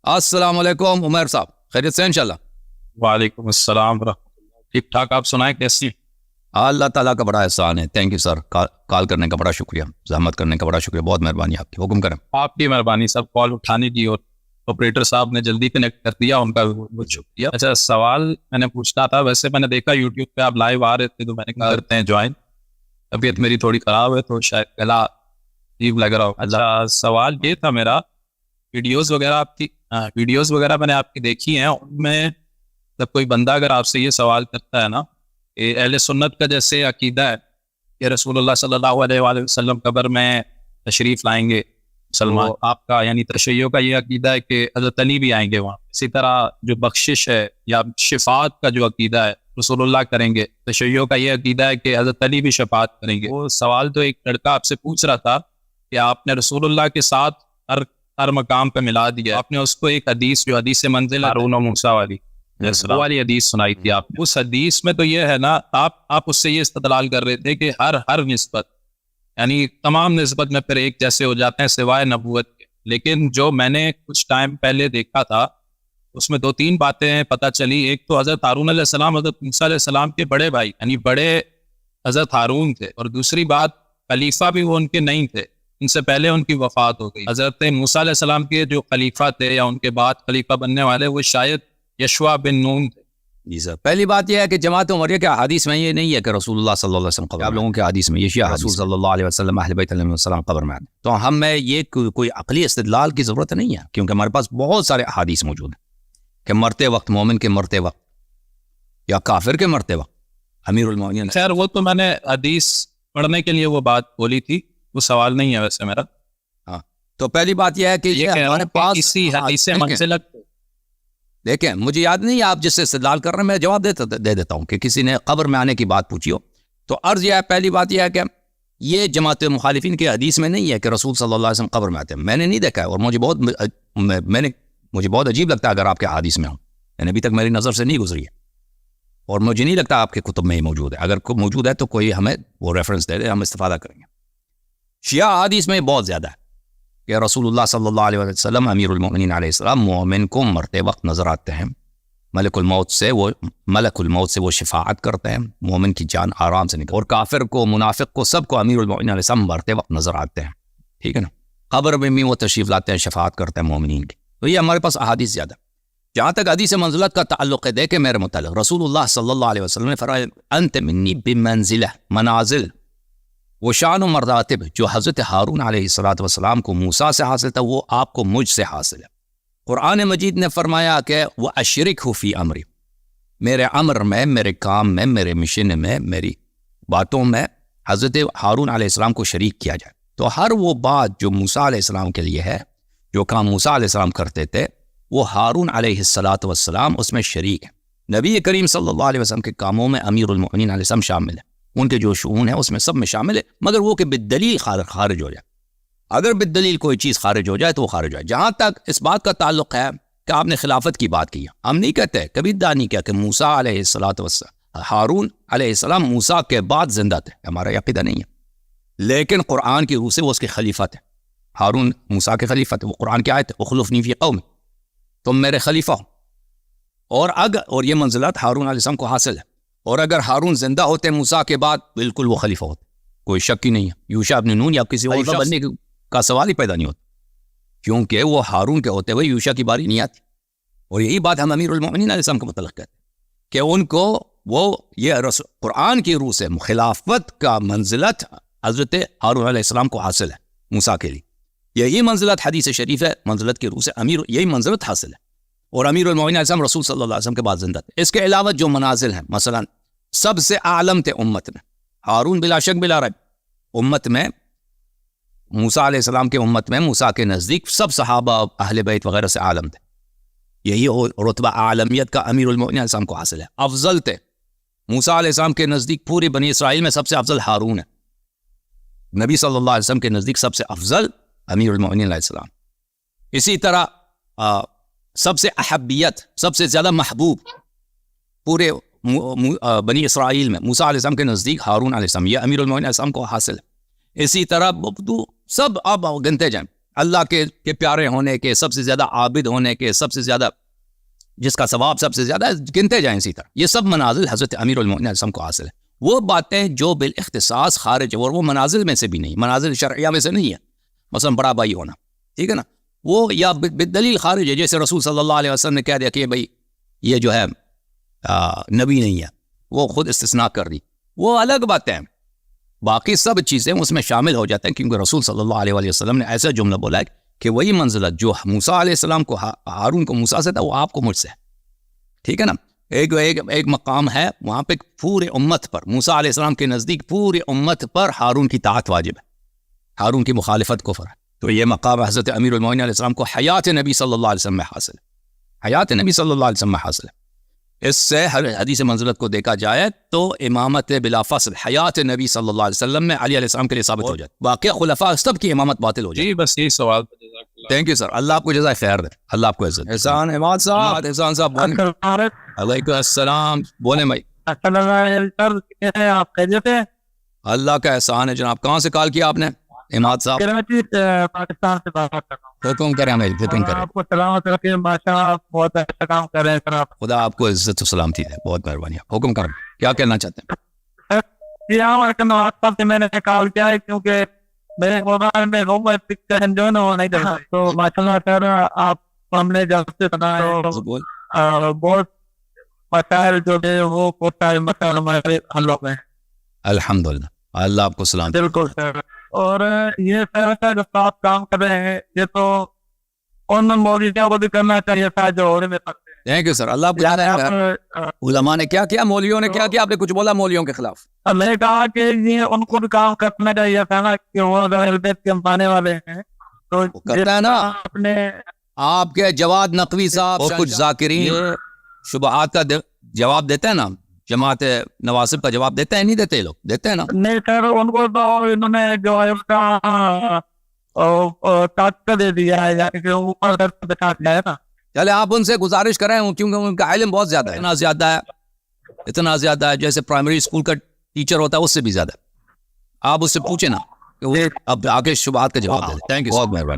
السلام علیکم عمیر صاحب، خیریت سے انشاءاللہ؟ وعلیکم السلام ورحمۃ اللہ. ٹھیک ٹھاک، آپ سنائیں کیسی ہیں؟ اللہ تعالیٰ کا بڑا احسان ہے. تھینک یو سر، کال کرنے کا بڑا شکریہ، زحمت کرنے کا بڑا شکریہ، بہت مہربانی آپ کی. حکم کریں. آپ کی مہربانی سر، کال اٹھانے کی اور آپریٹر صاحب نے جلدی کنیکٹ کر دیا، ان کا بہت شکریہ. اچھا، سوال میں نے پوچھنا تھا. ویسے میں نے دیکھا یوٹیوب پہ آپ لائیو آ رہے تھے تو میں نے کہا کرتے ہیں جوائن. طبیعت میری تھوڑی خراب ہے تو شاید گلا عجیب لگ رہا ہو. اچھا، سوال یہ تھا میرا، ویڈیوز وغیرہ میں نے آپ کی دیکھی ہیں. ان میں جب کوئی بندہ اگر آپ سے یہ سوال کرتا ہے نا کہ اہل سنت کا جیسے عقیدہ ہے کہ رسول اللہ صلی اللہ علیہ وآلہ وسلم قبر میں تشریف لائیں گے مسلمان، آپ کا یعنی تشیعوں کا یہ عقیدہ ہے کہ حضرت علی بھی آئیں گے وہاں. اسی طرح جو بخشش ہے یا شفاعت کا جو عقیدہ ہے رسول اللہ کریں گے، تشیعوں کا یہ عقیدہ ہے کہ حضرت علی بھی شفاعت کریں گے. وہ سوال تو ایک لڑکا آپ سے پوچھ رہا تھا کہ آپ نے رسول اللہ کے ساتھ ہر مقام پہ ملا دیا. آپ نے اس کو ایک حدیث، جو حدیث منزل ہارون و موسیٰ والی والی حدیث سنائی تھی آپ نے. اس حدیث میں تو یہ ہے نا، آپ اس سے یہ استدلال کر رہے تھے کہ ہر نسبت، یعنی تمام نسبت میں پھر ایک جیسے ہو جاتے ہیں سوائے نبوت کے. لیکن جو میں نے کچھ ٹائم پہلے دیکھا تھا اس میں 2-3 باتیں پتہ چلی. ایک تو حضرت ہارون علیہ السلام حضرت موسیٰ علیہ السلام کے بڑے بھائی، یعنی بڑے حضرت ہارون تھے. اور دوسری بات، خلیفہ بھی وہ ان کے نہیں تھے، ان سے پہلے ان کی وفات ہو گئی. حضرت موسیٰ علیہ السلام کے جو خلیفہ تھے یا ان کے بعد خلیفہ بننے والے، وہ شاید یشوع بن نون تھے. جی سر، پہلی بات یہ ہے کہ جماعت عمریہ کے حدیث میں یہ نہیں ہے کہ رسول اللہ صلی اللہ علیہ وسلم قبر. آپ لوگوں کے حدیث میں یہ شیعہ رسول صلی اللہ علیہ وسلم اہل بیت علیہ السلام قبر میں آتے. تو ہم میں یہ کوئی عقلی استدلال کی ضرورت نہیں ہے، کیونکہ ہمارے پاس بہت سارے احادیث موجود ہیں کہ مرتے وقت، مومن کے مرتے وقت یا کافر کے مرتے وقت امیر المومنین. خیر، وہ تو میں نے حدیث پڑھنے کے لیے وہ بات بولی تھی، وہ سوال نہیں ہے ویسے میرا. ہاں، تو پہلی بات یہ ہے کہ ہمارے پاس کسی حدیث منزلت. دیکھیں، مجھے یاد نہیں آپ جس سے استدلال کر رہے ہیں، میں جواب دے دیتا ہوں کہ کسی نے قبر میں آنے کی بات پوچھی ہو تو عرض یہ ہے، پہلی بات یہ ہے کہ یہ جماعت مخالفین کے حدیث میں نہیں ہے کہ رسول صلی اللہ علیہ وسلم قبر میں آتے ہیں. میں نے نہیں دیکھا ہے، اور مجھے بہت عجیب لگتا ہے اگر آپ کے حدیث میں ہوں. یعنی ابھی تک میری نظر سے نہیں گزری ہے، اور مجھے نہیں لگتا آپ کے کتب میں ہی موجود ہے. اگر موجود ہے تو کوئی ہمیں وہ ریفرنس دے دے، ہم استفادہ کریں گے. شیعہ حدیث میں بہت زیادہ ہے کہ رسول اللہ صلی اللہ علیہ وسلم امیر المؤمنین علیہ السلام مومن کو مرتے وقت نظر آتے ہیں، ملک الموت سے وہ شفاعت کرتے ہیں، مومن کی جان آرام سے نکل. اور کافر کو، منافق کو، سب کو امیر المؤمنین علیہ السلام مرتے وقت نظر آتے ہیں. ٹھیک ہے نا؟ قبر میں بھی وہ تشریف لاتے ہیں، شفاعت کرتے ہیں مومنین کی. تو یہ ہمارے پاس احادیث زیادہ. جہاں تک حدیث منزلت کا تعلق ہے، دیکھیں میرے متعلق رسول اللہ صلی اللہ علیہ وسلم نے فرمایا انت منی بمنزلہ منازل وہ شان و مراتب جو حضرت ہارون علیہ السلام کو موسیٰ سے حاصل تھا، وہ آپ کو مجھ سے حاصل ہے. قرآن مجید نے فرمایا کہ وہ اشرکہ فی امری، میرے امر میں، میرے کام میں، میرے مشن میں، میری باتوں میں حضرت ہارون علیہ السلام کو شریک کیا جائے. تو ہر وہ بات جو موسیٰ علیہ السلام کے لیے ہے، جو کام موسیٰ علیہ السلام کرتے تھے، وہ ہارون علیہ السلام اس میں شریک ہے. نبی کریم صلی اللہ علیہ وسلم کے کاموں میں امیر المؤمنین علیہ السلام شامل ہے، ان کے جو شؤون ہیں اس میں سب میں شامل ہے، مگر وہ کہ بالدلیل خارج ہو جائے. اگر بالدلیل کوئی چیز خارج ہو جائے تو وہ خارج ہو جائے. جہاں تک اس بات کا تعلق ہے کہ آپ نے خلافت کی بات کی، ہم نہیں کہتے، کبھی ادعا نہیں کیا کہ موسیٰ علیہ السلام، ہارون علیہ السلام موسیٰ کے بعد زندہ تھے، ہمارا عقیدہ نہیں ہے. لیکن قرآن کی روح سے وہ اس کے خلیفہ تھے. ہارون موسیٰ کے خلیفہ تھے. وہ قرآن کی آیت ہے اخلفنی فی قومی، تم میرے خلیفہ ہو. اور یہ منزلت ہارون علیہ السلام کو حاصل ہے. اور اگر ہارون زندہ ہوتے موسیٰ کے بعد، بالکل وہ خلیفہ ہوتے، کوئی شک ہی نہیں ہے. یوشع بن نون یا کسی اور بننے کا سوال ہی پیدا نہیں ہوتا، کیونکہ وہ ہارون کے ہوتے ہوئے یوشع کی باری نہیں آتی. اور یہی بات ہم امیر المؤمنین علیہ السلام کو متعلق کہتے ہیں کہ ان کو یہ قرآن کی روح سے خلافت کا منزلت حضرت ہارون علیہ السلام کو حاصل ہے موسیٰ کے لیے. یہی منزلت حدیث شریف ہے، منزلت کی روح سے یہی منزلت حاصل ہے. اور امیر المؤمنین علیہ السلام رسول صلی اللہ علیہ وسلم کے بعد زندہ تھے. اس کے علاوہ جو منازل ہیں، مثلا سب سے عالم تھے امت میں ہارون، بلا شک بلا ریب. امت میں موسیٰ علیہ السلام کے امت میں موسیٰ کے نزدیک سب صحابہ اہل بیت وغیرہ سے عالم تھے. یہی رتبہ عالمیت کا امیر المؤمنین علیہ السلام کو حاصل ہے. افضل تھے موسیٰ علیہ السلام کے نزدیک، پوری بنی اسرائیل میں سب سے افضل ہارون ہے. نبی صلی اللہ علیہ وسلم کے نزدیک سب سے افضل امیر المؤمنین علیہ السلام. اسی طرح سب سے احبیت، سب سے زیادہ محبوب پورے بنی اسرائیل میں موسیٰ علیہ السلام کے نزدیک ہارون علیہ السلام، یہ امیر المؤمنین علیہ السلام کو حاصل ہے. اسی طرح سب اب گنتے جائیں، اللہ کے پیارے ہونے کے, سب سے زیادہ عابد ہونے کے, سب سے زیادہ جس کا ثواب سب سے زیادہ, گنتے جائیں اسی طرح. یہ سب منازل حضرت امیر المومنین علیہ السلام کو حاصل ہے. وہ باتیں جو بالاختصاص خارج ہے, اور وہ منازل میں سے بھی نہیں, منازل شرعیہ میں سے نہیں ہے. مثلا بڑا بھائی ہونا, ٹھیک ہے نا, وہ یا بالدلیل خارج ہے. جیسے رسول صلی اللہ علیہ وسلم نے کہہ دیا کہ بھائی یہ جو ہے نبی نہیں ہے, وہ خود استثناء کر دی, وہ الگ باتیں ہیں. باقی سب چیزیں اس میں شامل ہو جاتے ہیں, کیونکہ رسول صلی اللہ علیہ وسلم نے ایسا جملہ بولا ہے کہ وہی منزلت جو موسیٰ علیہ السلام کو ہارون کو موسیٰ سے تھا, وہ آپ کو مجھ سے ہے. ٹھیک ہے نا. ایک مقام ہے وہاں پہ پورے امت پر, موسیٰ علیہ السلام کے نزدیک پورے امت پر ہارون کی طاعت واجب ہے, ہارون کی مخالفت کفر ہے. تو یہ مقام حضرت امیر المومنین علیہ السلام کو حیات نبی صلی اللہ علیہ وسلم میں حاصل ہے, حیات نبی صلی اللہ علیہ وسلم میں حاصل ہے. اس سے ہر حدیث منزلت کو دیکھا جائے تو امامت بلا فصل حیات نبی صلی اللہ علیہ وسلم میں علی علیہ السلام کے لیے ثابت ہو جائے, باقی خلفاء سب کی امامت باطل ہو جائے. جی بس یہی سوال. تھینک یو سر, اللہ آپ کو جزائے خیر دے, اللہ آپ کو عزت. احسان احمد صاحب, احسان صاحب علیکم السلام, بولیں بھائی. آپ خیریت ہیں؟ اللہ کا احسان ہے جناب. کہاں سے کال کیا آپ نے احمد صاحب؟ پاکستان سے بات کر رہا ہوں. حکم کریں بھائی, حکم کریں. آپ کو سلامت رکھے, ماشاء اللہ بہت اچھا کام کر رہے ہیں سر آپ. خدا آپ کو عزت و سلامتی دے, بہت مہربانی. حکم کریں, کیا کہنا چاہتے ہیں؟ سے میں نے کال کیا ہے کیونکہ میرے موبائل میں جو ہے نا وہ نہیں دیتا, تو ماشاء اللہ سر آپ ہم نے جب سے سنا ہے بہت مسائل جو ہے وہ مسائل ہمارے حل ہو گئے. الحمدللہ, اللہ آپ کو سلام. بالکل سر. اور یہ سر جو آپ کام کر رہے ہیں یہ تو ان مولویوں کو بھی کرنا چاہیے تھا جو ہونے میں پڑتے ہیں. تھینک یو سر, اللہ آپ کو جانا ہے. علماء نے کیا کیا, مولویوں نے کیا کیا؟ آپ نے کچھ بولا مولویوں کے خلاف؟ میں نے کہا کہ یہ ان کو بھی کام کرنا چاہیے تھا نا, کہ وہ اہل بیت کے مانے والے ہیں تو کرتا ہے نا. اپنے آپ کے جواد نقوی صاحب اور کچھ ذاکرین شبہات کا جواب دیتے ہیں نا, جماعت نواسب کا جواب دیتے ہیں, نہیں دیتے لوگ؟ دیتے ہیں نا. نہیں سر, ان کو تو انہوں نے جو ہے اس کا طاقت دے دیا ہے, یعنی کہ اوپر بتا دیا ہے نا. چلے آپ ان سے گزارش کریں, کیونکہ ان کا علم بہت زیادہ ہے, اتنا زیادہ ہے جیسے پرائمری اسکول کا ٹیچر ہوتا ہے اس سے بھی زیادہ. آپ اس سے پوچھیں نا کہ وہ اب آگے شبہات کا جواب دے دیں. تھینک یو, بہت مہربانی.